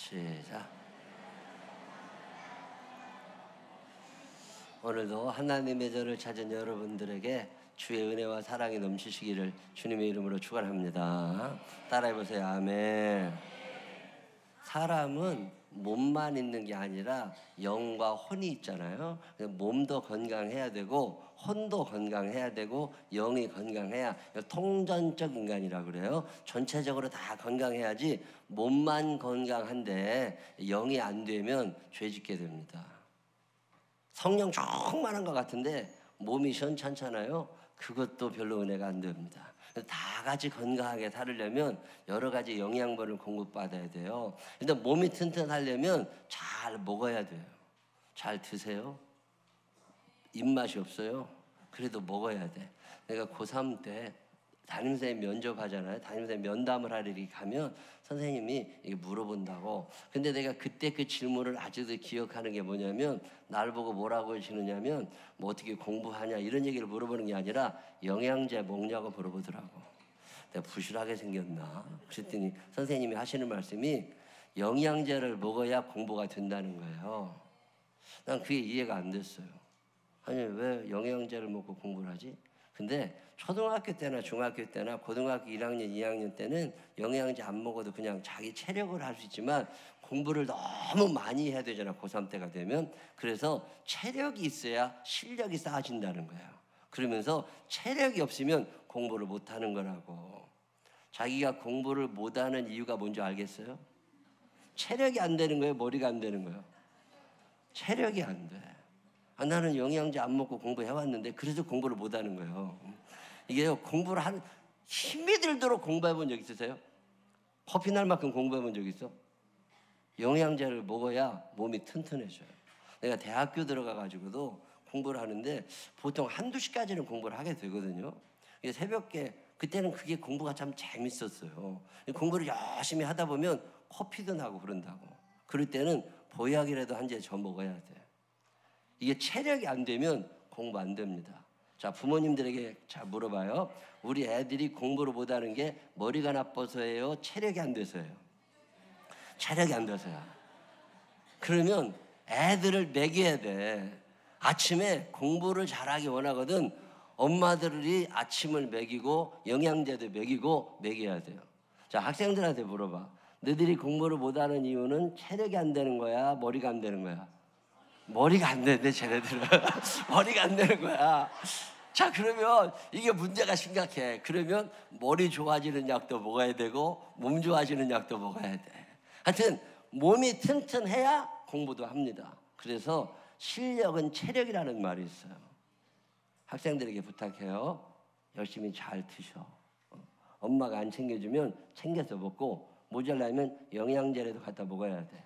시작. 오늘도 하나님의 저를 찾은 여러분들에게 주의 은혜와 사랑이 넘치시기를 주님의 이름으로 축원합니다. 따라해보세요. 아멘. 사람은 몸만 있는 게 아니라 영과 혼이 있잖아요. 몸도 건강해야 되고 혼도 건강해야 되고 영이 건강해야 통전적 인간이라고 그래요. 전체적으로 다 건강해야지 몸만 건강한데 영이 안 되면 죄 짓게 됩니다. 성령 충만한 것 같은데 몸이 시원찮잖아요. 그것도 별로 은혜가 안 됩니다. 다 같이 건강하게 살으려면 여러 가지 영양분을 공급받아야 돼요. 일단 몸이 튼튼하려면 잘 먹어야 돼요. 잘 드세요. 입맛이 없어요. 그래도 먹어야 돼. 내가 고3 때 담임선생님 면접하잖아요. 담임선생님 면담을 하러 가면 선생님이 이게 물어본다고. 근데 내가 그때 그 질문을 아직도 기억하는 게 뭐냐면 날 보고 뭐라고 하시느냐면 뭐 어떻게 공부하냐 이런 얘기를 물어보는 게 아니라 영양제 먹냐고 물어보더라고. 내가 부실하게 생겼나? 그랬더니 선생님이 하시는 말씀이 영양제를 먹어야 공부가 된다는 거예요. 난 그게 이해가 안 됐어요. 아니 왜 영양제를 먹고 공부를 하지? 근데 초등학교 때나 중학교 때나 고등학교 1학년, 2학년 때는 영양제 안 먹어도 그냥 자기 체력을 할 수 있지만 공부를 너무 많이 해야 되잖아, 고3 때가 되면. 그래서 체력이 있어야 실력이 쌓아진다는 거예요. 그러면서 체력이 없으면 공부를 못하는 거라고. 자기가 공부를 못하는 이유가 뭔지 알겠어요? 체력이 안 되는 거예요? 머리가 안 되는 거예요? 체력이 안 돼. 나는 영양제 안 먹고 공부해왔는데 그래서 공부를 못하는 거예요. 이게 공부를 하는 힘이 들도록 공부해본 적 있으세요? 커피 날 만큼 공부해본 적 있어? 영양제를 먹어야 몸이 튼튼해져요. 내가 대학교 들어가가지고도 공부를 하는데 보통 한두 시까지는 공부를 하게 되거든요. 새벽에 그때는 그게 공부가 참 재밌었어요. 공부를 열심히 하다 보면 커피도 나고 그런다고. 그럴 때는 보약이라도 한 잔 더 먹어야 돼. 이게 체력이 안 되면 공부 안 됩니다. 자, 부모님들에게 자 물어봐요. 우리 애들이 공부를 못하는 게 머리가 나빠서예요? 체력이 안 돼서예요? 체력이 안 돼서요. 그러면 애들을 먹여야 돼. 아침에 공부를 잘하기 원하거든 엄마들이 아침을 먹이고 영양제도 먹여야 돼요. 자, 학생들한테 물어봐. 너희들이 공부를 못하는 이유는 체력이 안 되는 거야? 머리가 안 되는 거야? 머리가 안 되는데 쟤네들은 머리가 안 되는 거야. 자, 그러면 이게 문제가 심각해. 그러면 머리 좋아지는 약도 먹어야 되고 몸 좋아지는 약도 먹어야 돼. 하여튼 몸이 튼튼해야 공부도 합니다. 그래서 실력은 체력이라는 말이 있어요. 학생들에게 부탁해요. 열심히 잘 드셔. 엄마가 안 챙겨주면 챙겨서 먹고 모자라면 영양제라도 갖다 먹어야 돼.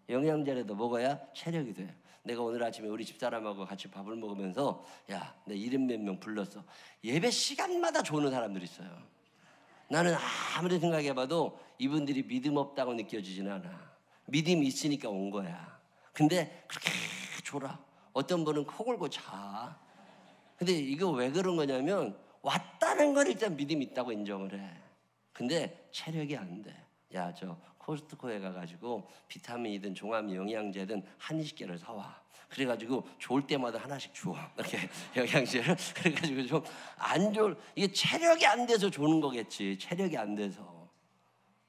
영양제라도 먹어야 체력이 돼. 내가 오늘 아침에 우리 집사람하고 같이 밥을 먹으면서 야, 내 이름 몇 명 불렀어. 예배 시간마다 좋은 사람들이 있어요. 나는 아무리 생각해봐도 이분들이 믿음 없다고 느껴지지는 않아. 믿음이 있으니까 온 거야. 근데 그렇게 졸아. 어떤 분은 코 골고 자. 근데 이거 왜 그런 거냐면 왔다는 건 일단 믿음이 있다고 인정을 해. 근데 체력이 안 돼. 야, 저 코스트코에 가가지고 비타민이든 종합 영양제든 한 20개를 사와. 그래가지고 좋을 때마다 하나씩 줘. 이렇게 영양제를. 그래가지고 좀 안 좋을, 이게 체력이 안 돼서 주는 거겠지. 체력이 안 돼서.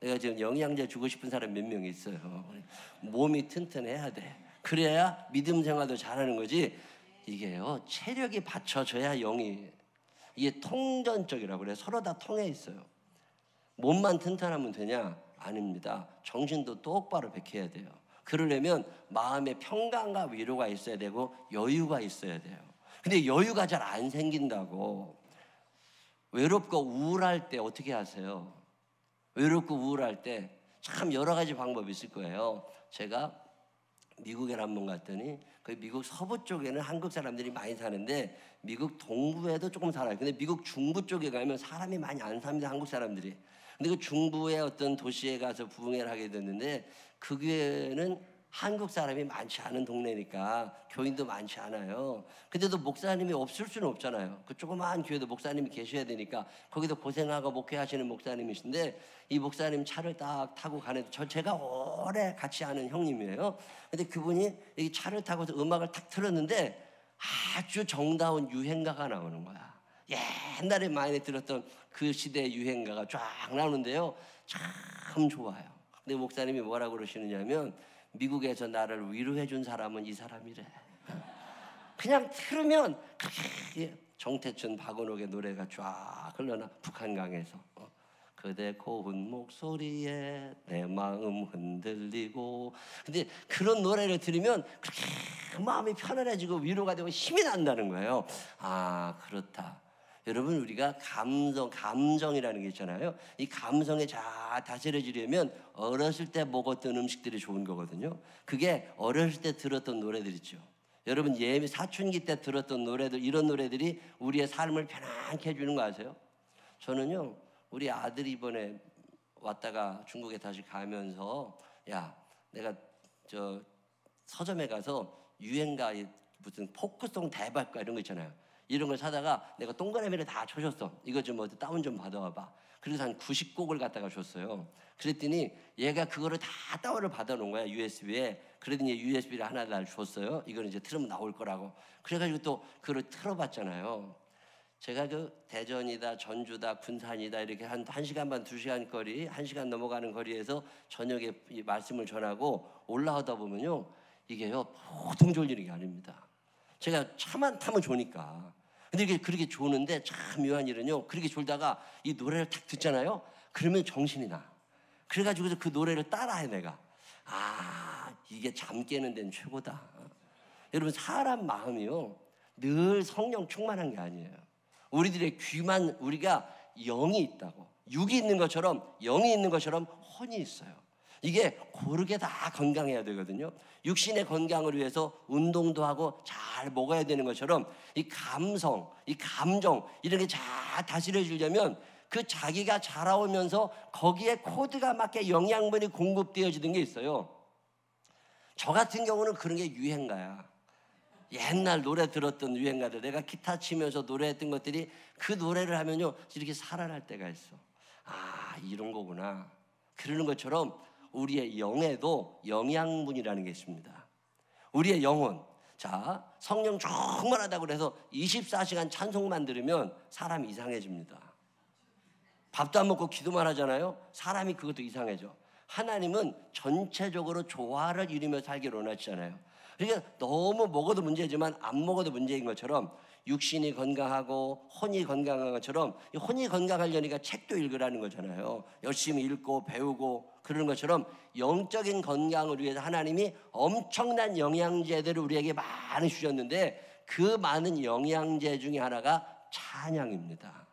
내가 지금 영양제 주고 싶은 사람 몇 명 있어요. 몸이 튼튼해야 돼. 그래야 믿음 생활도 잘하는 거지. 이게요, 체력이 받쳐져야 영이. 이게 통전적이라고 그래. 서로 다 통해 있어요. 몸만 튼튼하면 되냐? 아닙니다. 정신도 똑바로 베껴야 돼요. 그러려면 마음에 평강과 위로가 있어야 되고 여유가 있어야 돼요. 근데 여유가 잘 안 생긴다고. 외롭고 우울할 때 어떻게 하세요? 외롭고 우울할 때 참 여러 가지 방법이 있을 거예요. 제가 미국에 한번 갔더니 그 미국 서부 쪽에는 한국 사람들이 많이 사는데 미국 동부에도 조금 살아요. 근데 미국 중부 쪽에 가면 사람이 많이 안 삽니다. 한국 사람들이. 근데 그 중부의 어떤 도시에 가서 부흥회를 하게 됐는데 그 교회는 한국 사람이 많지 않은 동네니까 교인도 많지 않아요. 근데도 목사님이 없을 수는 없잖아요. 그 조그마한 교회도 목사님이 계셔야 되니까 거기도 고생하고 목회하시는 목사님이신데 이 목사님 차를 딱 타고 가는데 제가 오래 같이 아는 형님이에요. 근데 그분이 이 차를 타고서 음악을 탁 틀었는데 아주 정다운 유행가가 나오는 거야. 옛날에 많이 들었던 그 시대의 유행가가 쫙 나오는데요. 참 좋아요. 근데 목사님이 뭐라고 그러시느냐면 미국에서 나를 위로해 준 사람은 이 사람이래. 그냥 틀으면 정태춘, 박원옥의 노래가 쫙 흘러나. 북한강에서 그대 고운 목소리에 내 마음 흔들리고. 근데 그런 노래를 들으면 그렇게 마음이 편안해지고 위로가 되고 힘이 난다는 거예요. 아, 그렇다. 여러분, 우리가 감정이라는 게 있잖아요. 이 감성에 잘 다스려지려면 어렸을 때 먹었던 음식들이 좋은 거거든요. 그게 어렸을 때 들었던 노래들 있죠. 여러분, 사춘기 때 들었던 노래들, 이런 노래들이 우리의 삶을 편안케 해주는 거 아세요? 저는요, 우리 아들이 이번에 왔다가 중국에 다시 가면서 야, 내가 저 서점에 가서 유행가 무슨 포크송 대박가 이런 거 있잖아요. 이런 걸 사다가 내가 동그라미를 다 쳐줬어. 이거 좀 어디 다운 좀 받아와봐. 그래서 한 90곡을 갖다가 줬어요. 그랬더니 얘가 그거를 다 다운을 받아놓은 거야, USB에. 그러더니 USB를 하나 날 줬어요. 이거는 이제 틀으면 나올 거라고. 그래가지고 또 그걸 틀어봤잖아요. 제가 그 대전이다, 전주다, 군산이다 이렇게 한 1시간 반, 2시간 거리, 1시간 넘어가는 거리에서 저녁에 이 말씀을 전하고 올라가다 보면요, 이게요 보통 졸리는 게 아닙니다. 제가 차만 타면 좋으니까. 근데 이게 그렇게 좋은데 참 묘한 일은요, 그렇게 졸다가 이 노래를 탁 듣잖아요. 그러면 정신이 나. 그래가지고서 그 노래를 따라해 내가. 아, 이게 잠 깨는 데는 최고다. 여러분, 사람 마음이요 늘 성령 충만한 게 아니에요. 우리들의 귀만, 우리가 영이 있다고, 육이 있는 것처럼 영이 있는 것처럼 혼이 있어요. 이게 고르게 다 건강해야 되거든요. 육신의 건강을 위해서 운동도 하고 잘 먹어야 되는 것처럼 이 감성, 이 감정 이런 게 잘 다스려지려면 그 자기가 자라오면서 거기에 코드가 맞게 영양분이 공급되어지는 게 있어요. 저 같은 경우는 그런 게 유행가야. 옛날 노래 들었던 유행가들, 내가 기타 치면서 노래했던 것들이 그 노래를 하면요 이렇게 살아날 때가 있어. 아, 이런 거구나. 그러는 것처럼 우리의 영에도 영양분이라는 게 있습니다. 우리의 영혼, 자, 성령 충만하다고 그래서 24시간 찬송만 들으면 사람이 이상해집니다. 밥도 안 먹고 기도만 하잖아요. 사람이 그것도 이상해져. 하나님은 전체적으로 조화를 이루며 살기를 원하시잖아요. 그러니까 너무 먹어도 문제지만 안 먹어도 문제인 것처럼 육신이 건강하고 혼이 건강한 것처럼 혼이 건강하려니까 책도 읽으라는 거잖아요. 열심히 읽고 배우고 그러는 것처럼 영적인 건강을 위해서 하나님이 엄청난 영양제들을 우리에게 많이 주셨는데 그 많은 영양제 중에 하나가 찬양입니다.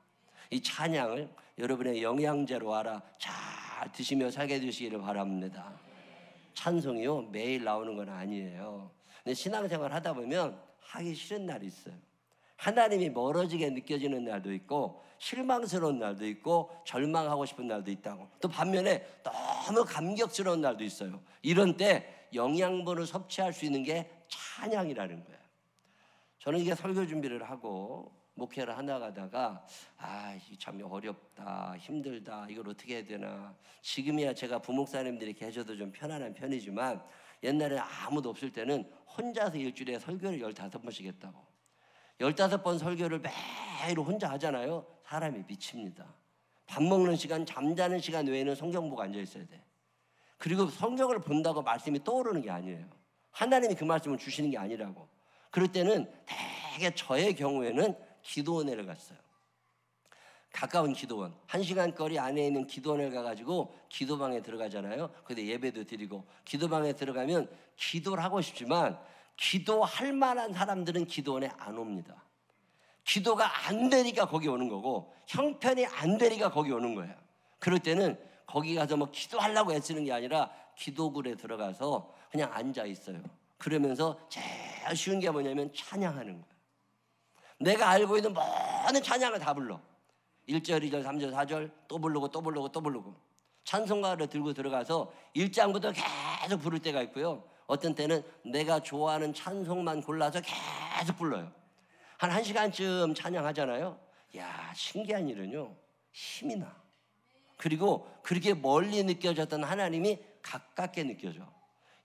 이 찬양을 여러분의 영양제로 알아 잘 드시며 살게 되시기를 바랍니다. 찬송이요 매일 나오는 건 아니에요. 근데 신앙생활 하다 보면 하기 싫은 날이 있어요. 하나님이 멀어지게 느껴지는 날도 있고 실망스러운 날도 있고 절망하고 싶은 날도 있다고. 또 반면에 너무 감격스러운 날도 있어요. 이런 때 영양분을 섭취할 수 있는 게 찬양이라는 거예요. 저는 이게 설교 준비를 하고 목회를 하나 가다가 참 어렵다, 힘들다, 이걸 어떻게 해야 되나. 지금이야 제가 부목사님들이 계셔도 좀 편안한 편이지만 옛날에 아무도 없을 때는 혼자서 일주일에 설교를 15번씩 했다고. 15번 설교를 매일 혼자 하잖아요. 사람이 미칩니다. 밥 먹는 시간, 잠자는 시간 외에는 성경 보고 앉아 있어야 돼. 그리고 성경을 본다고 말씀이 떠오르는 게 아니에요. 하나님이 그 말씀을 주시는 게 아니라고. 그럴 때는 대개 저의 경우에는 기도원에 갔어요. 가까운 기도원, 1시간 거리 안에 있는 기도원에 가가지고 기도방에 들어가잖아요. 근데 예배도 드리고 기도방에 들어가면 기도를 하고 싶지만 기도할 만한 사람들은 기도원에 안 옵니다. 기도가 안 되니까 거기 오는 거고 형편이 안 되니까 거기 오는 거예요. 그럴 때는 거기 가서 뭐 기도하려고 애쓰는 게 아니라 기도굴에 들어가서 그냥 앉아 있어요. 그러면서 제일 쉬운 게 뭐냐면 찬양하는 거예요. 내가 알고 있는 모든 찬양을 다 불러. 1절, 2절, 3절, 4절 또 부르고 또 부르고 또 부르고 찬송가를 들고 들어가서 1장부터 계속 부를 때가 있고요. 어떤 때는 내가 좋아하는 찬송만 골라서 계속 불러요. 한 1시간쯤 찬양하잖아요. 야, 신기한 일은요, 힘이 나. 그리고 그렇게 멀리 느껴졌던 하나님이 가깝게 느껴져.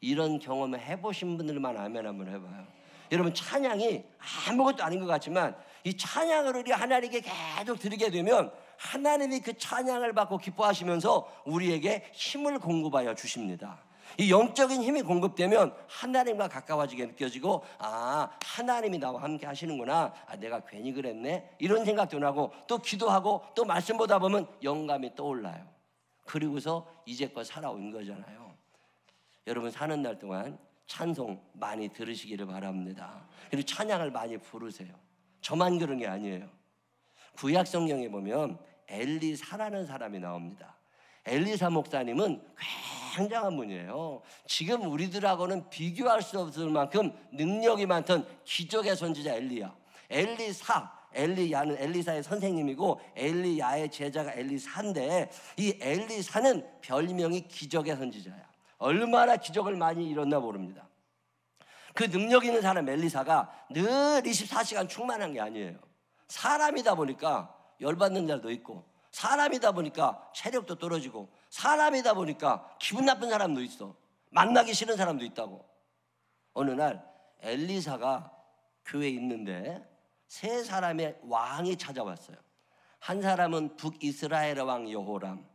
이런 경험을 해보신 분들만 아멘 한번 해봐요. 여러분, 찬양이 아무것도 아닌 것 같지만 이 찬양을 우리 하나님께 계속 드리게 되면 하나님이 그 찬양을 받고 기뻐하시면서 우리에게 힘을 공급하여 주십니다. 이 영적인 힘이 공급되면 하나님과 가까워지게 느껴지고, 아, 하나님이 나와 함께 하시는구나, 아, 내가 괜히 그랬네, 이런 생각도 나고, 또 기도하고 또 말씀 보다 보면 영감이 떠올라요. 그리고서 이제껏 살아온 거잖아요. 여러분, 사는 날 동안 찬송 많이 들으시기를 바랍니다. 그리고 찬양을 많이 부르세요. 저만 그런 게 아니에요. 구약 성경에 보면 엘리사라는 사람이 나옵니다. 엘리사 목사님은 굉장한 분이에요. 지금 우리들하고는 비교할 수 없을 만큼 능력이 많던 기적의 선지자 엘리야. 엘리야는 엘리사의 선생님이고 엘리야의 제자가 엘리사인데, 이 엘리사는 별명이 기적의 선지자야. 얼마나 기적을 많이 이뤘나 모릅니다. 그 능력 있는 사람 엘리사가 늘 24시간 충만한 게 아니에요. 사람이다 보니까 열받는 날도 있고, 사람이다 보니까 체력도 떨어지고, 사람이다 보니까 기분 나쁜 사람도 있어. 만나기 싫은 사람도 있다고. 어느 날 엘리사가 교회에 있는데 세 사람의 왕이 찾아왔어요. 한 사람은 북이스라엘 왕 여호람,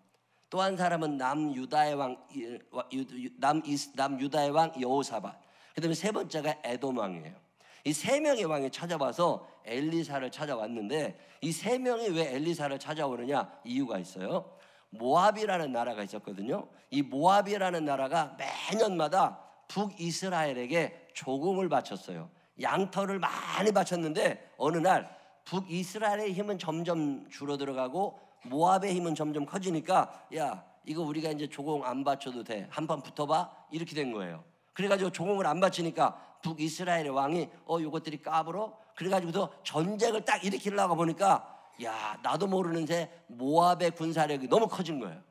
또 한 사람은 남유다의 왕 여호사밧, 그 다음에 세 번째가 에돔 왕이에요. 이 세 명의 왕이 찾아와서 엘리사를 찾아왔는데, 이 세 명이 왜 엘리사를 찾아오느냐, 이유가 있어요. 모압이라는 나라가 있었거든요. 이 모압이라는 나라가 매년마다 북이스라엘에게 조공을 바쳤어요. 양털을 많이 바쳤는데 어느 날 북이스라엘의 힘은 점점 줄어들어가고 모압의 힘은 점점 커지니까, 야, 이거 우리가 이제 조공 안 바쳐도 돼, 한판 붙어봐, 이렇게 된 거예요. 그래가지고 조공을 안 바치니까 북이스라엘의 왕이 요것들이 까불어? 그래가지고서 전쟁을 딱 일으키려고 보니까, 야, 나도 모르는 새 모압의 군사력이 너무 커진 거예요.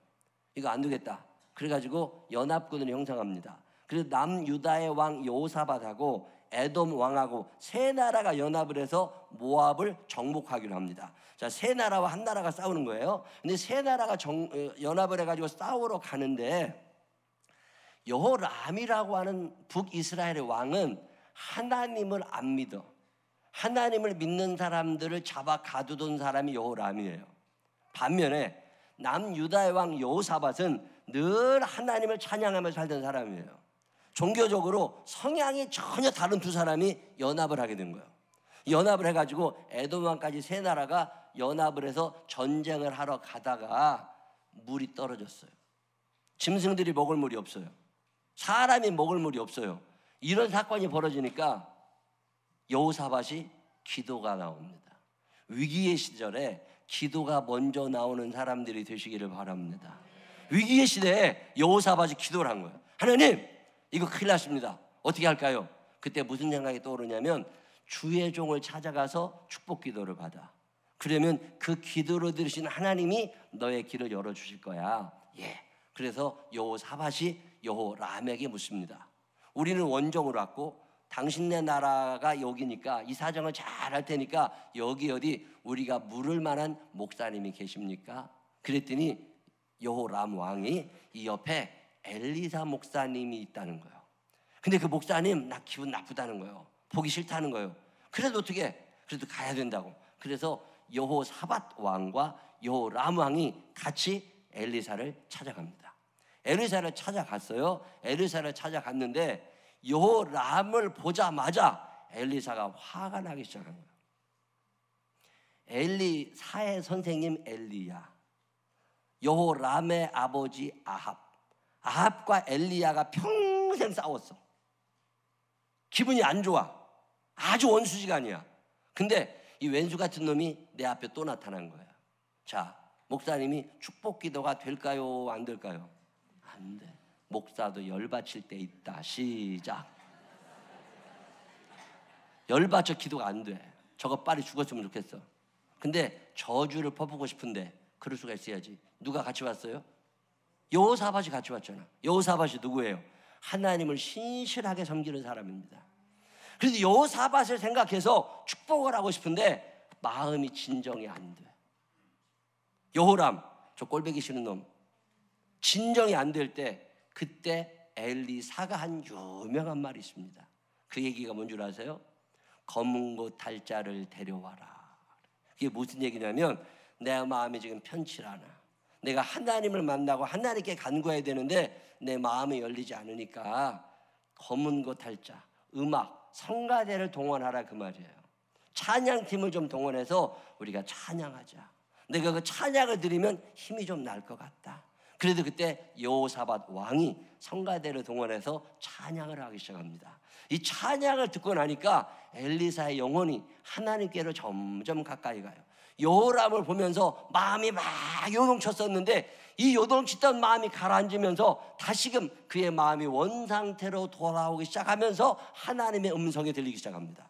이거 안 되겠다. 그래가지고 연합군을 형성합니다. 그래서 남유다의 왕 여호사밧하고 에돔 왕하고 세 나라가 연합을 해서 모압을 정복하기로 합니다. 자, 세 나라와 한 나라가 싸우는 거예요. 근데 세 나라가 연합을 해가지고 싸우러 가는데, 여호람이라고 하는 북이스라엘의 왕은 하나님을 안 믿어. 하나님을 믿는 사람들을 잡아 가두던 사람이 여호람이에요. 반면에 남유다의 왕 여호사밧은 늘 하나님을 찬양하며 살던 사람이에요. 종교적으로 성향이 전혀 다른 두 사람이 연합을 하게 된 거예요. 연합을 해가지고 에돔 왕까지 세 나라가 연합을 해서 전쟁을 하러 가다가 물이 떨어졌어요. 짐승들이 먹을 물이 없어요. 사람이 먹을 물이 없어요. 이런 사건이 벌어지니까 여호사밧이 기도가 나옵니다. 위기의 시절에 기도가 먼저 나오는 사람들이 되시기를 바랍니다. 위기의 시대에 여호사밧이 기도를 한 거예요. 하나님, 이거 큰일 났습니다. 어떻게 할까요? 그때 무슨 생각이 떠오르냐면, 주의 종을 찾아가서 축복 기도를 받아. 그러면 그 기도를 들으신 하나님이 너의 길을 열어주실 거야. 예. 그래서 여호사밧이 여호람에게 묻습니다. 우리는 원정으로 왔고 당신네 나라가 여기니까 이 사정을 잘 할 테니까 여기 어디 우리가 물을 만한 목사님이 계십니까? 그랬더니 여호람 왕이 이 옆에 엘리사 목사님이 있다는 거예요. 근데 그 목사님, 나 기분 나쁘다는 거예요. 보기 싫다는 거예요. 그래도 어떻게? 그래도 가야 된다고. 그래서 여호사밧 왕과 여호람 왕이 같이 엘리사를 찾아갑니다. 엘리사를 찾아갔어요. 엘리사를 찾아갔는데 여호람을 보자마자 엘리사가 화가 나기 시작한 거예요. 엘리사의 선생님 엘리야, 여호람의 아버지 아합과 엘리야가 평생 싸웠어. 기분이 안 좋아. 아주 원수지간이야. 근데 이 왼수 같은 놈이 내 앞에 또 나타난 거야. 자, 목사님이 축복 기도가 될까요? 안 될까요? 안 돼. 목사도 열받칠 때 있다. 시작. 열받쳐 기도가 안 돼. 저거 빨리 죽었으면 좋겠어. 근데 저주를 퍼붓고 싶은데 그럴 수가 있어야지. 누가 같이 왔어요? 여호사밧이 같이 왔잖아. 여호사밧이 누구예요? 하나님을 신실하게 섬기는 사람입니다. 그래서 여호사밧을 생각해서 축복을 하고 싶은데 마음이 진정이 안 돼. 여호람, 저 꼴보기 싫은 놈, 진정이 안 될 때 그때 엘리사가 한 유명한 말이 있습니다. 그 얘기가 뭔 줄 아세요? 검은 고 달자를 데려와라. 이게 무슨 얘기냐면 내 마음이 지금 편치 않아. 내가 하나님을 만나고 하나님께 간구해야 되는데 내 마음이 열리지 않으니까 검은 고 달자, 음악, 성가대를 동원하라 그 말이에요. 찬양팀을 좀 동원해서 우리가 찬양하자. 내가 그 찬양을 드리면 힘이 좀 날 것 같다. 그래도 그때 여호사밧 왕이 성가대를 동원해서 찬양을 하기 시작합니다. 이 찬양을 듣고 나니까 엘리사의 영혼이 하나님께로 점점 가까이 가요. 여호람을 보면서 마음이 막 요동쳤었는데 이 요동치던 마음이 가라앉으면서 다시금 그의 마음이 원상태로 돌아오기 시작하면서 하나님의 음성이 들리기 시작합니다.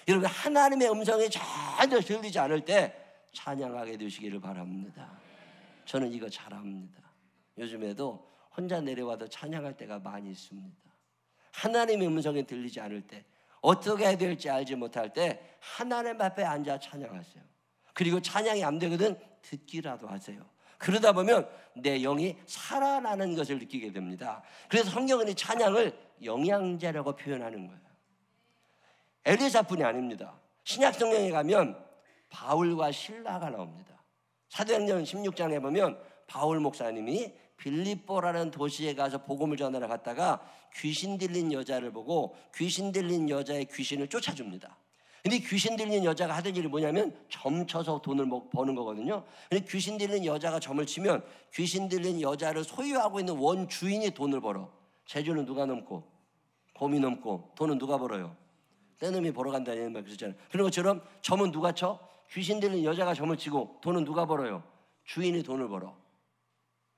여러분, 하나님의 음성이 전혀 들리지 않을 때 찬양하게 되시기를 바랍니다. 저는 이거 잘합니다. 요즘에도 혼자 내려와도 찬양할 때가 많이 있습니다. 하나님의 음성이 들리지 않을 때, 어떻게 해야 될지 알지 못할 때 하나님 앞에 앉아 찬양하세요. 그리고 찬양이 안 되거든 듣기라도 하세요. 그러다 보면 내 영이 살아나는 것을 느끼게 됩니다. 그래서 성경은 이 찬양을 영양제라고 표현하는 거예요. 엘리사뿐이 아닙니다. 신약 성경에 가면 바울과 실라가 나옵니다. 사도행전 16장에 보면 바울 목사님이 빌립보라는 도시에 가서 복음을 전하러 갔다가 귀신 들린 여자를 보고 귀신 들린 여자의 귀신을 쫓아줍니다. 근데 귀신 들린 여자가 하던 일이 뭐냐면 점 쳐서 돈을 버는 거거든요. 근데 귀신 들린 여자가 점을 치면 귀신 들린 여자를 소유하고 있는 원 주인이 돈을 벌어. 재주는 누가 넘고 곰이 넘고 돈은 누가 벌어요? 떼놈이 벌어 간다는 말 그랬잖아요. 그런 것처럼 점은 누가 쳐? 귀신 들린 여자가 점을 치고 돈은 누가 벌어요? 주인이 돈을 벌어.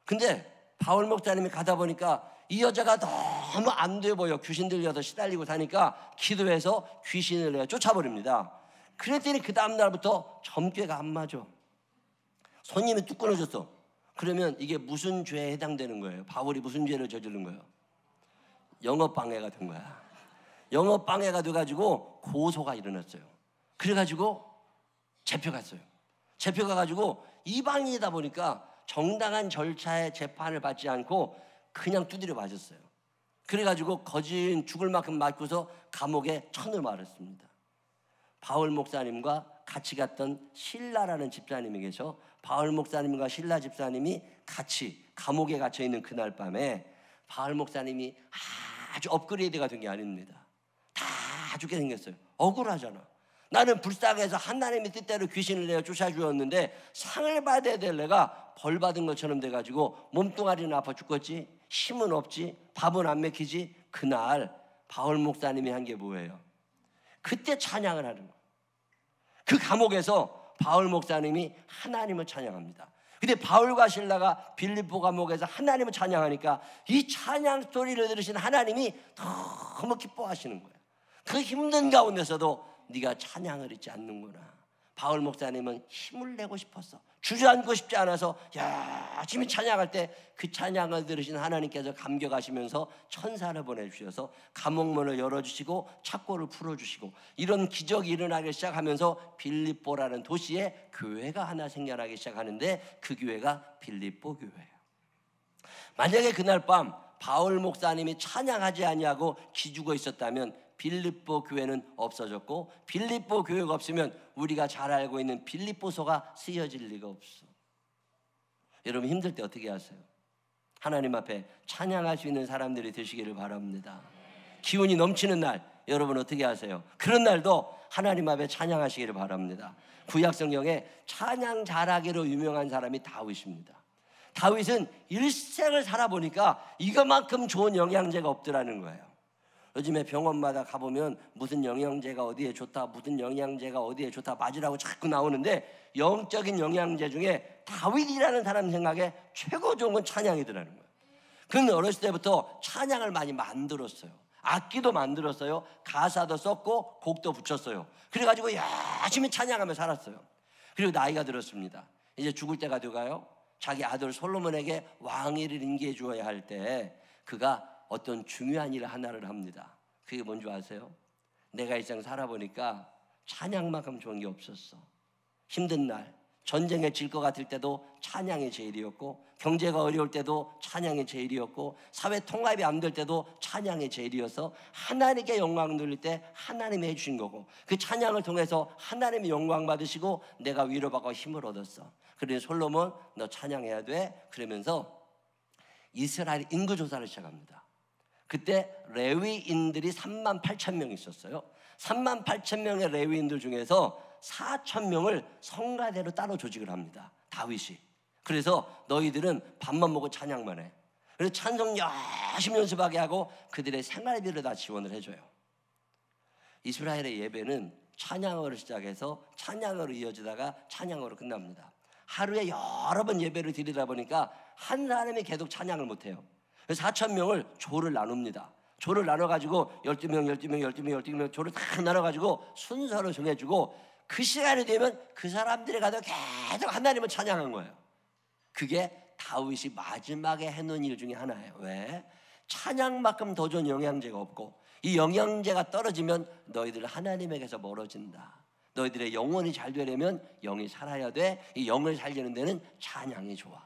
근데 바울 목사님이 가다 보니까 이 여자가 너무 안 돼 보여. 귀신 들려서 시달리고 사니까 기도해서 귀신을 내어 쫓아버립니다. 그랬더니 그 다음 날부터 점괘가 안 맞아. 손님이 뚝 끊어졌어. 그러면 이게 무슨 죄에 해당되는 거예요? 바울이 무슨 죄를 저지른 거예요? 영업방해가 된 거야. 영업방해가 돼가지고 고소가 일어났어요. 그래가지고 잡혀갔어요. 잡혀가가지고 이방인이다 보니까 정당한 절차의 재판을 받지 않고 그냥 두드려 맞았어요. 그래가지고 거진 죽을 만큼 맞고서 감옥에 천을 말았습니다. 바울 목사님과 같이 갔던 신라라는 집사님이 계셔. 바울 목사님과 신라 집사님이 같이 감옥에 갇혀있는 그날 밤에 바울 목사님이 아주 업그레이드가 된 게 아닙니다. 다 죽게 생겼어요. 억울하잖아. 나는 불쌍해서 하나님의 뜻대로 귀신을 내어 쫓아주었는데 상을 받아야 될 내가 벌 받은 것처럼 돼가지고 몸뚱아리는 아파 죽겠지, 힘은 없지, 밥은 안 먹히지. 그날 바울 목사님이 한 게 뭐예요? 그때 찬양을 하는 거예요. 그 감옥에서 바울 목사님이 하나님을 찬양합니다. 근데 바울과 실라가 빌립보 감옥에서 하나님을 찬양하니까 이 찬양 소리를 들으신 하나님이 너무 기뻐하시는 거예요. 그 힘든 가운데서도 네가 찬양을 잊지 않는구나. 바울 목사님은 힘을 내고 싶었어. 주저앉고 싶지 않아서 열심히 찬양할 때 그 찬양을 들으신 하나님께서 감격하시면서 천사를 보내주셔서 감옥문을 열어주시고 착고를 풀어주시고 이런 기적이 일어나기 시작하면서 빌립보라는 도시에 교회가 하나 생겨나기 시작하는데 그 교회가 빌립보 교회예요. 만약에 그날 밤 바울 목사님이 찬양하지 아니하고 기죽어 있었다면 빌립보 교회는 없어졌고 빌립보 교회가 없으면 우리가 잘 알고 있는 빌립보서가 쓰여질 리가 없어. 여러분 힘들 때 어떻게 하세요? 하나님 앞에 찬양할 수 있는 사람들이 되시기를 바랍니다. 기운이 넘치는 날 여러분 어떻게 하세요? 그런 날도 하나님 앞에 찬양하시기를 바랍니다. 구약 성경에 찬양 잘하기로 유명한 사람이 다윗입니다. 다윗은 일생을 살아보니까 이것만큼 좋은 영양제가 없더라는 거예요. 요즘에 병원마다 가보면 무슨 영양제가 어디에 좋다, 무슨 영양제가 어디에 좋다 맞으라고 자꾸 나오는데 영적인 영양제 중에 다윗이라는 사람 생각에 최고 좋은 건 찬양이더라는 거예요. 그는 어렸을 때부터 찬양을 많이 만들었어요. 악기도 만들었어요. 가사도 썼고 곡도 붙였어요. 그래가지고 열심히 찬양하며 살았어요. 그리고 나이가 들었습니다. 이제 죽을 때가 돼가요. 자기 아들 솔로몬에게 왕위를 인계해 주어야 할 때 그가 어떤 중요한 일 하나를 합니다. 그게 뭔지 아세요? 내가 이 세상 살아보니까 찬양만큼 좋은 게 없었어. 힘든 날, 전쟁에 질 것 같을 때도 찬양이 제일이었고, 경제가 어려울 때도 찬양이 제일이었고, 사회 통합이 안 될 때도 찬양이 제일이어서 하나님께 영광 돌릴 때 하나님이 해주신 거고, 그 찬양을 통해서 하나님이 영광 받으시고 내가 위로받고 힘을 얻었어. 그래서 솔로몬 너 찬양해야 돼 그러면서 이스라엘 인구조사를 시작합니다. 그때 레위인들이 38,000명 있었어요. 38,000명의 레위인들 중에서 4,000명을 성가대로 따로 조직을 합니다, 다윗이. 그래서 너희들은 밥만 먹고 찬양만 해. 그래서 찬송 열심히 연습하게 하고 그들의 생활비를 다 지원을 해줘요. 이스라엘의 예배는 찬양으로 시작해서 찬양으로 이어지다가 찬양으로 끝납니다. 하루에 여러 번 예배를 드리다 보니까 한 사람이 계속 찬양을 못해요. 그래서 4,000명을 조를 나눕니다. 조를 나눠가지고 12명 조를 다 나눠가지고 순서를 정해주고 그 시간이 되면 그 사람들이 가서 계속 하나님을 찬양한 거예요. 그게 다윗이 마지막에 해놓은 일 중에 하나예요. 왜? 찬양만큼 더 좋은 영양제가 없고, 이 영양제가 떨어지면 너희들 하나님에게서 멀어진다. 너희들의 영혼이 잘 되려면 영이 살아야 돼. 이 영을 살리는 데는 찬양이 좋아.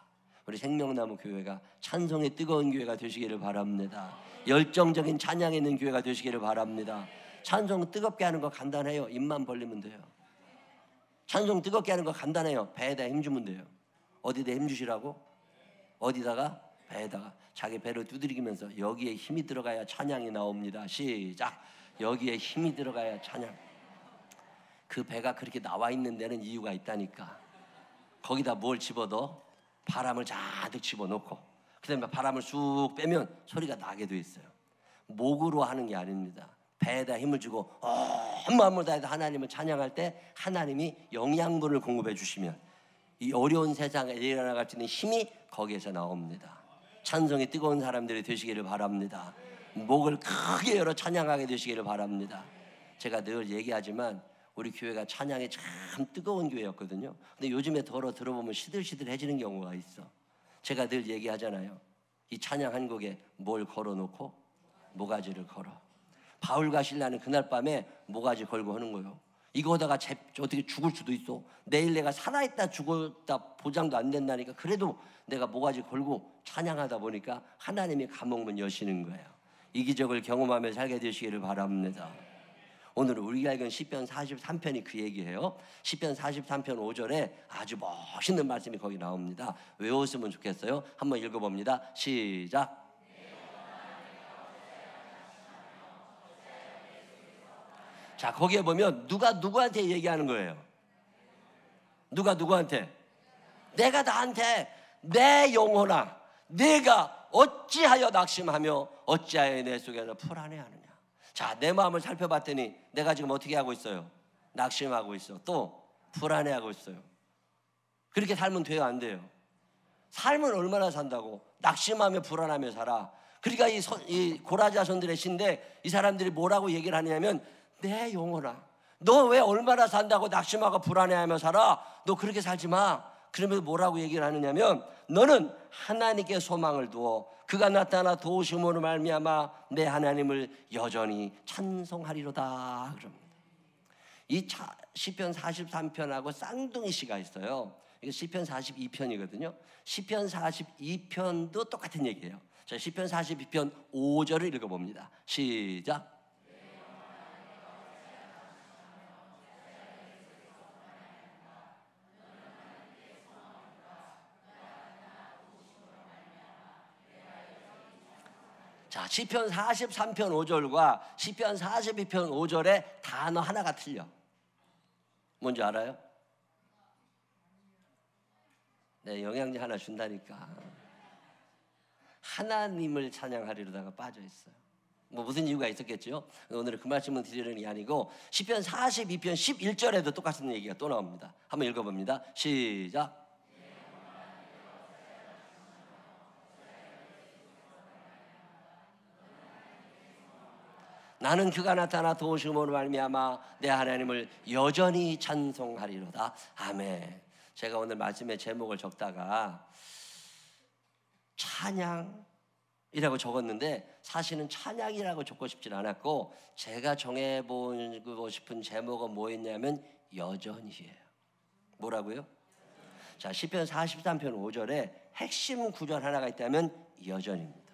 우리 생명나무 교회가 찬송의 뜨거운 교회가 되시기를 바랍니다. 열정적인 찬양이 있는 교회가 되시기를 바랍니다. 찬송 뜨겁게 하는 거 간단해요. 입만 벌리면 돼요. 찬송 뜨겁게 하는 거 간단해요. 배에다 힘주면 돼요. 어디다 힘주시라고? 어디다가? 배에다가. 자기 배를 두드리면서 여기에 힘이 들어가야 찬양이 나옵니다. 시작. 여기에 힘이 들어가야 찬양. 그 배가 그렇게 나와 있는 데는 이유가 있다니까. 거기다 뭘 집어넣어? 바람을 잔뜩 집어넣고 그 다음에 바람을 쑥 빼면 소리가 나게 돼 있어요. 목으로 하는 게 아닙니다. 배에다 힘을 주고 온 마음을 다해서 하나님을 찬양할 때 하나님이 영양분을 공급해 주시면 이 어려운 세상에 일어나갈 수 있는 힘이 거기에서 나옵니다. 찬송이 뜨거운 사람들이 되시기를 바랍니다. 목을 크게 열어 찬양하게 되시기를 바랍니다. 제가 늘 얘기하지만 우리 교회가 찬양이 참 뜨거운 교회였거든요. 근데 요즘에 들어보면 시들시들해지는 경우가 있어. 제가 늘 얘기하잖아요. 이 찬양 한 곡에 뭘 걸어놓고? 모가지를 걸어. 바울과 신라는 그날 밤에 모가지 걸고 하는 거예요. 이거 하다가 어떻게 죽을 수도 있어. 내일 내가 살아있다 죽었다 보장도 안 된다니까. 그래도 내가 모가지 걸고 찬양하다 보니까 하나님이 감옥문 여시는 거예요. 이 기적을 경험하며 살게 되시기를 바랍니다. 오늘 우리가 읽은 시편 43편이 그 얘기예요. 시편 43편 5절에 아주 멋있는 말씀이 거기 나옵니다. 외웠으면 좋겠어요. 한번 읽어봅니다. 시작. 자, 거기에 보면 누가 누구한테 얘기하는 거예요? 누가 누구한테? 내가 나한테 내 영혼아 내가 어찌하여 낙심하며 어찌하여 내 속에서 불안해하느냐. 자, 내 마음을 살펴봤더니 내가 지금 어떻게 하고 있어요? 낙심하고 있어. 또 불안해하고 있어요. 그렇게 살면 돼요? 안 돼요? 삶을 얼마나 산다고? 낙심하며 불안하며 살아. 그러니까 이 고라자손들의 시인데 이 사람들이 뭐라고 얘기를 하냐면 내 영혼아 너 왜 얼마나 산다고 낙심하고 불안해하며 살아? 너 그렇게 살지 마. 그러면서 뭐라고 얘기를 하느냐면 너는 하나님께 소망을 두어 그가 나타나 도우심으로 말미암아 내 하나님을 여전히 찬송하리로다. 그럽니다. 이 시편 43편하고 쌍둥이 시가 있어요. 이게 시편 42편이거든요. 시편 42편도 똑같은 얘기예요. 자, 시편 42편 5절을 읽어봅니다. 시작. 자, 시편 43편 5절과 시편 42편 5절에 단어 하나가 틀려. 뭔지 알아요? 네, 영양제 하나 준다니까. 하나님을 찬양하리로다가 빠져 있어요. 뭐 무슨 이유가 있었겠죠? 오늘은 그 말씀을 드리는 게 아니고 시편 42편 11절에도 똑같은 얘기가 또 나옵니다. 한번 읽어봅니다. 시작. 나는 그가 나타나 도우심으로 말미암아 내 하나님을 여전히 찬송하리로다. 아멘. 제가 오늘 말씀의 제목을 적다가 찬양, 이라고 적었는데 사실은 찬양이라고 적고 싶진 않았고, 제가 정해보고 싶은 제목은 뭐였냐면 여전히예요. 뭐라고요? 자, 시편 43편 5절에 핵심 구절 하나가 있다면 여전입니다.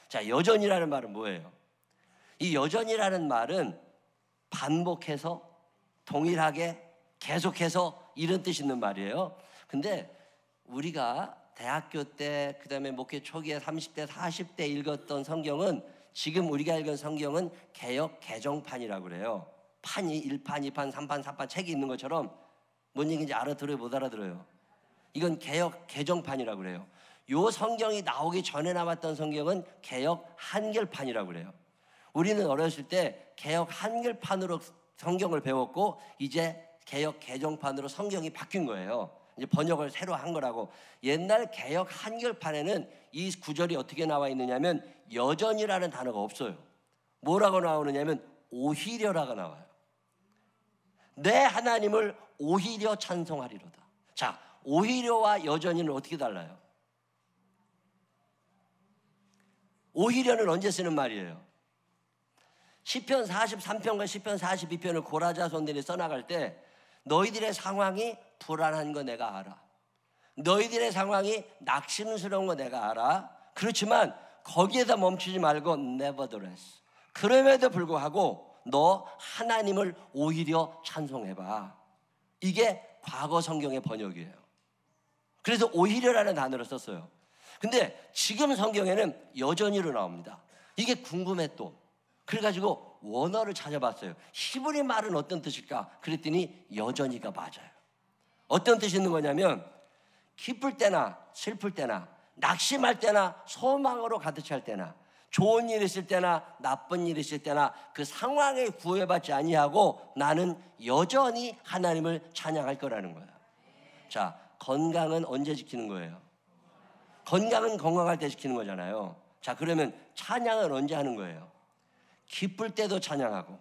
자, 여전이라는 말은 뭐예요? 이 여전이라는 말은 반복해서, 동일하게, 계속해서 이런 뜻이 있는 말이에요. 근데 우리가 대학교 때, 그 다음에 목회 초기에 30대, 40대 읽었던 성경은, 지금 우리가 읽은 성경은 개역 개정판이라고 그래요. 판이 1판, 2판, 3판, 4판 책이 있는 것처럼 뭔 얘기인지 알아들어요, 못 알아들어요? 이건 개역 개정판이라고 그래요. 요 성경이 나오기 전에 나왔던 성경은 개역 한결판이라고 그래요. 우리는 어렸을 때 개역 한결판으로 성경을 배웠고, 이제 개역 개정판으로 성경이 바뀐 거예요. 이제 번역을 새로 한 거라고. 옛날 개역 한결판에는 이 구절이 어떻게 나와 있느냐면 여전이라는 단어가 없어요. 뭐라고 나오느냐면 오히려라고 나와요. 내 하나님을 오히려 찬송하리로다. 자, 오히려와 여전히는 어떻게 달라요? 오히려는 언제 쓰는 말이에요? 시편 43편과 시편 42편을 고라자손들이 써나갈 때 너희들의 상황이 불안한 거 내가 알아. 너희들의 상황이 낙심스러운 거 내가 알아. 그렇지만 거기에다 멈추지 말고 nevertheless, 그럼에도 불구하고 너 하나님을 오히려 찬송해봐. 이게 과거 성경의 번역이에요. 그래서 오히려라는 단어를 썼어요. 근데 지금 성경에는 여전히로 나옵니다. 이게 궁금해 또. 그래가지고 원어를 찾아봤어요. 히브리 말은 어떤 뜻일까? 그랬더니 여전히가 맞아요. 어떤 뜻이 있는 거냐면 기쁠 때나 슬플 때나 낙심할 때나 소망으로 가득 찰 때나 좋은 일 있을 때나 나쁜 일 있을 때나 그 상황에 구애받지 아니하고 나는 여전히 하나님을 찬양할 거라는 거예요. 자, 건강은 언제 지키는 거예요? 건강은 건강할 때 지키는 거잖아요. 자, 그러면 찬양은 언제 하는 거예요? 기쁠 때도 찬양하고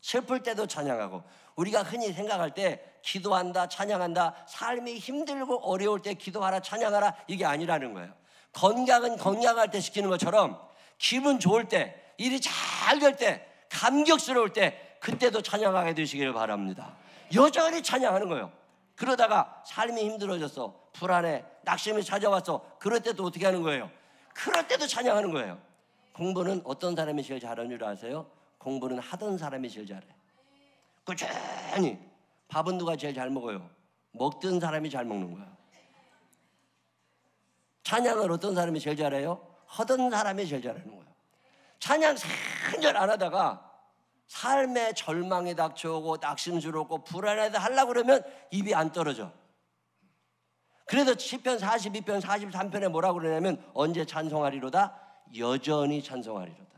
슬플 때도 찬양하고. 우리가 흔히 생각할 때 기도한다, 찬양한다, 삶이 힘들고 어려울 때 기도하라, 찬양하라, 이게 아니라는 거예요. 건강은 건강할 때 지키는 것처럼 기분 좋을 때, 일이 잘 될 때, 감격스러울 때, 그때도 찬양하게 되시기를 바랍니다. 여전히 찬양하는 거예요. 그러다가 삶이 힘들어졌어, 불안해, 낙심이 찾아왔어, 그럴 때도 어떻게 하는 거예요? 그럴 때도 찬양하는 거예요. 공부는 어떤 사람이 제일 잘하는 줄 아세요? 공부는 하던 사람이 제일 잘해. 꾸준히. 밥은 누가 제일 잘 먹어요? 먹던 사람이 잘 먹는 거야. 찬양을 어떤 사람이 제일 잘해요? 하던 사람이 제일 잘하는 거예요. 찬양 산절 안 하다가 삶의 절망이 닥쳐오고 낙심스럽고 불안하다 하려고 그러면 입이 안 떨어져. 그래서 시편 42편 43편에 뭐라고 그러냐면 언제 찬송하리로다? 여전히 찬송하리로다.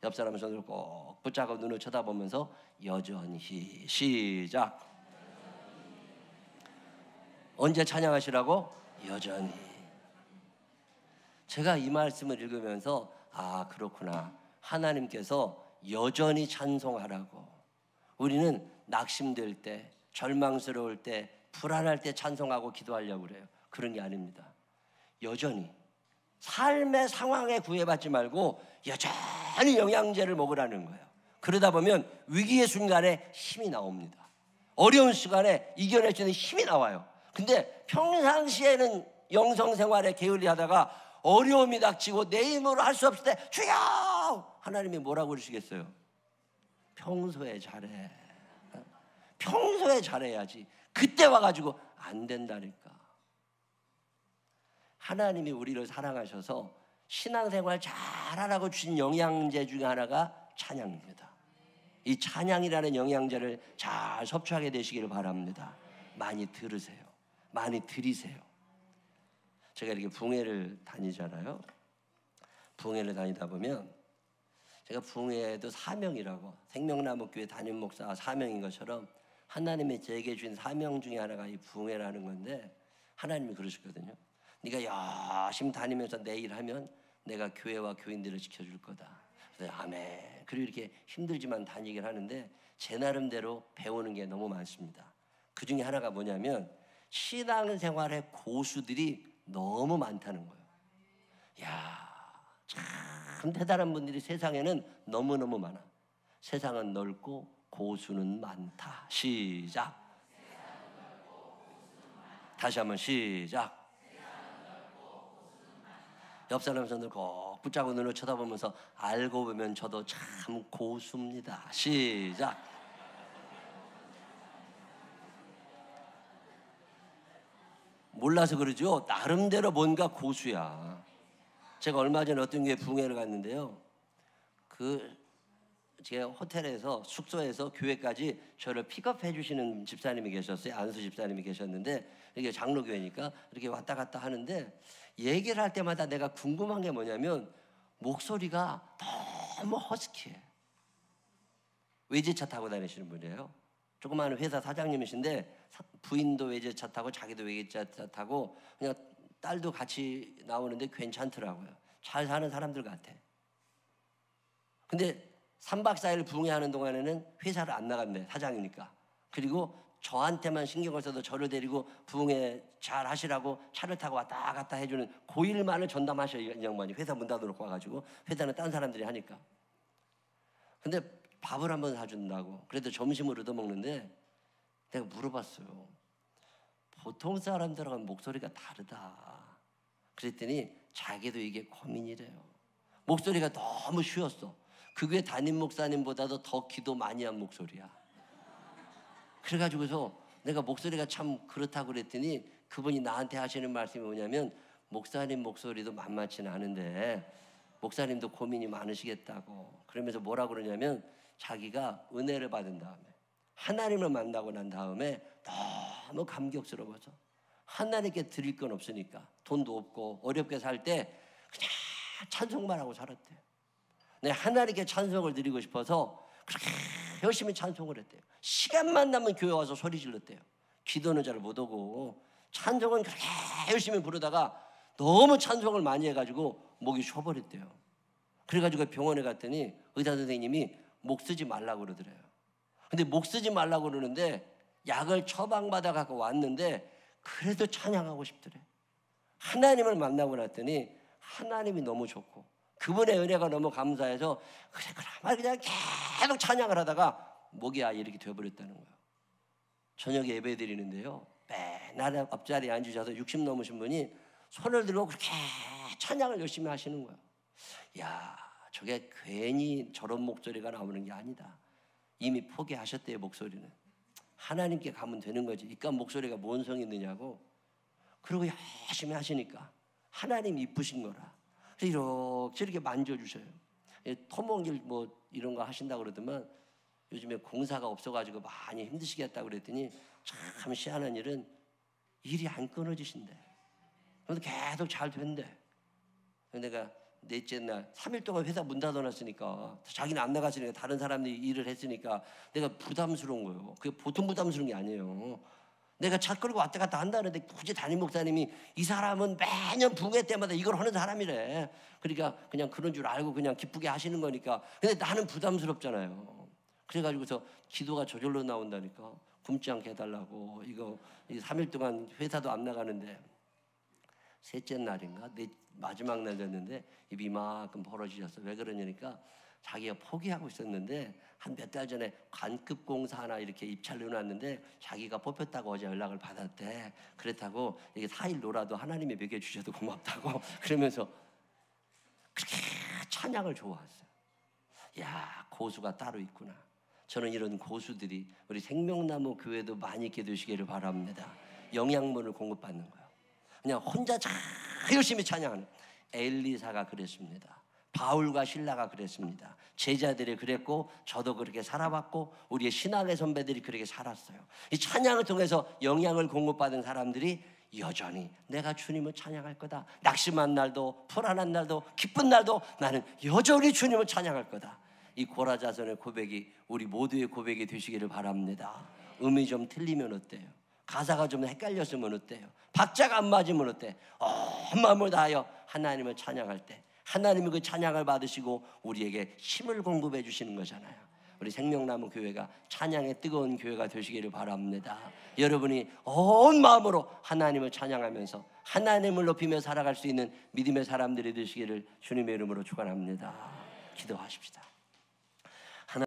옆 사람 손을 꼭 붙잡고 눈을 쳐다보면서 여전히. 시작. 언제 찬양하시라고? 여전히. 제가 이 말씀을 읽으면서 아, 그렇구나. 하나님께서 여전히 찬송하라고. 우리는 낙심될 때, 절망스러울 때, 불안할 때 찬송하고 기도하려고 그래요. 그런 게 아닙니다. 여전히 삶의 상황에 구애받지 말고 여전히 영양제를 먹으라는 거예요. 그러다 보면 위기의 순간에 힘이 나옵니다. 어려운 시간에 이겨낼 수 있는 힘이 나와요. 근데 평상시에는 영성생활에 게을리하다가 어려움이 닥치고 내 힘으로 할 수 없을 때 주여! 하나님이 뭐라고 그러시겠어요? 평소에 잘해. 평소에 잘해야지. 그때 와가지고 안 된다니까. 하나님이 우리를 사랑하셔서 신앙생활 잘하라고 주신 영양제 중에 하나가 찬양입니다. 이 찬양이라는 영양제를 잘 섭취하게 되시기를 바랍니다. 많이 들으세요. 많이 들이세요. 제가 이렇게 붕회를 다니잖아요. 붕회를 다니다 보면 제가 붕회도 사명이라고, 생명나무교회 담임 목사 사명인 것처럼 하나님의 제게 주신 사명 중에 하나가 이 붕회라는 건데, 하나님이 그러셨거든요. 네가 열심히 다니면서 내 일하면 내가 교회와 교인들을 지켜줄 거다. 그래서 아멘. 그리고 이렇게 힘들지만 다니긴 하는데 제 나름대로 배우는 게 너무 많습니다. 그 중에 하나가 뭐냐면 신앙생활의 고수들이 너무 많다는 거예요. 야, 참 대단한 분들이 세상에는 너무너무 많아. 세상은 넓고 고수는 많다. 시작. 다시 한번 시작. 옆 사람 손을 꼭 붙잡고 눈을 쳐다보면서 알고 보면 저도 참 고수입니다. 시작. 몰라서 그러죠. 나름대로 뭔가 고수야. 제가 얼마 전에 어떤 교회 부흥회를 갔는데요. 제가 호텔에서 숙소에서 교회까지 저를 픽업해 주시는 집사님이 계셨어요. 안수 집사님이 계셨는데 이게 장로교회니까 이렇게 왔다 갔다 하는데 얘기를 할 때마다 내가 궁금한 게 뭐냐면 목소리가 너무 허스키해. 외제차 타고 다니시는 분이에요. 조그마한 회사 사장님이신데 부인도 외제차 타고 자기도 외제차 타고 그냥 딸도 같이 나오는데 괜찮더라고요. 잘 사는 사람들 같아. 근데 3박 4일 부흥회하는 동안에는 회사를 안 나간대, 사장이니까. 그리고 저한테만 신경을 써서 저를 데리고 부흥회 잘 하시라고 차를 타고 왔다 갔다 해주는 그 일만을 전담하셔요. 이 양반이 회사 문 닫아놓고 와가지고. 회사는 딴 사람들이 하니까. 근데 밥을 한번 사준다고. 그래도 점심을 얻어먹는데 내가 물어봤어요. 보통 사람들하고는 목소리가 다르다. 그랬더니 자기도 이게 고민이래요. 목소리가 너무 쉬웠어. 그 교회 담임 목사님보다도 더 기도 많이 한 목소리야. 그래가지고서 내가 목소리가 참 그렇다고 그랬더니 그분이 나한테 하시는 말씀이 뭐냐면 목사님 목소리도 만만치는 않은데 목사님도 고민이 많으시겠다고. 그러면서 뭐라 그러냐면 자기가 은혜를 받은 다음에 하나님을 만나고 난 다음에 너무 감격스러워서 하나님께 드릴 건 없으니까 돈도 없고 어렵게 살 때 그냥 찬송만 하고 살았대요. 내 하나님께 찬송을 드리고 싶어서 그렇게 열심히 찬송을 했대요. 시간만 나면 교회 와서 소리 질렀대요. 기도는 잘 못하고 찬송은 그렇게 열심히 부르다가 너무 찬송을 많이 해가지고 목이 쉬어버렸대요. 그래가지고 병원에 갔더니 의사 선생님이 목 쓰지 말라고 그러더래요. 근데 목 쓰지 말라고 그러는데 약을 처방받아 갖고 왔는데 그래도 찬양하고 싶더래. 하나님을 만나고 났더니 하나님이 너무 좋고 그분의 은혜가 너무 감사해서 그래 그냥 계속 찬양을 하다가 목이 아예 이렇게 되어버렸다는 거예요. 저녁에 예배 드리는데요, 맨날 앞자리에 앉으셔서 60 넘으신 분이 손을 들고 그렇게 찬양을 열심히 하시는 거예요. 야, 저게 괜히 저런 목소리가 나오는 게 아니다. 이미 포기하셨대요. 목소리는 하나님께 가면 되는 거지. 이깟 목소리가 뭔 성이 있느냐고. 그리고 열심히 하시니까 하나님 이쁘신 거라. 그래서 이렇게 만져주셔요. 토목일 뭐 이런 거 하신다고 그러더만 요즘에 공사가 없어가지고 많이 힘드시겠다고 그랬더니 참 희한한 일은 일이 안 끊어지신대. 그런데 계속 잘 된대. 내가 넷째 날 3일 동안 회사 문 닫아놨으니까 자기는 안 나갔으니까 다른 사람들이 일을 했으니까 내가 부담스러운 거예요. 그게 보통 부담스러운 게 아니에요. 내가 차 끌고 왔다 갔다 한다는데 굳이 담임 목사님이 이 사람은 매년 부흥회 때마다 이걸 하는 사람이래. 그러니까 그냥 그런 줄 알고 그냥 기쁘게 하시는 거니까. 근데 나는 부담스럽잖아요. 그래가지고서 기도가 저절로 나온다니까. 굶지 않게 해달라고. 이거 3일 동안 회사도 안 나가는데 셋째 날인가 마지막 날 됐는데 입이 이만큼 벌어지셨어. 왜 그러냐니까 자기가 포기하고 있었는데 한 몇 달 전에 관급 공사 하나 이렇게 입찰 내놨는데 자기가 뽑혔다고 어제 연락을 받았대. 그렇다고 이게 4일 놀아도 하나님이 먹여주셔도 고맙다고 그러면서 그렇게 찬양을 좋아했어요. 야, 고수가 따로 있구나. 저는 이런 고수들이 우리 생명나무 교회도 많이 있게 되시기를 바랍니다. 영양분을 공급받는 거예요. 그냥 혼자 잘 열심히 찬양하는 엘리사가 그랬습니다. 바울과 실라가 그랬습니다. 제자들이 그랬고 저도 그렇게 살아봤고 우리의 신앙의 선배들이 그렇게 살았어요. 이 찬양을 통해서 영향을 공급받은 사람들이 여전히 내가 주님을 찬양할 거다. 낙심한 날도 불안한 날도 기쁜 날도 나는 여전히 주님을 찬양할 거다. 이 고라자손의 고백이 우리 모두의 고백이 되시기를 바랍니다. 음이 좀 틀리면 어때요? 가사가 좀 헷갈렸으면 어때요? 박자가 안 맞으면 어때? 온 마음을 다하여 하나님을 찬양할 때 하나님이 그 찬양을 받으시고 우리에게 힘을 공급해 주시는 거잖아요. 우리 생명나무 교회가 찬양의 뜨거운 교회가 되시기를 바랍니다. 여러분이 온 마음으로 하나님을 찬양하면서 하나님을 높이며 살아갈 수 있는 믿음의 사람들이 되시기를 주님의 이름으로 축원합니다. 기도하십시다.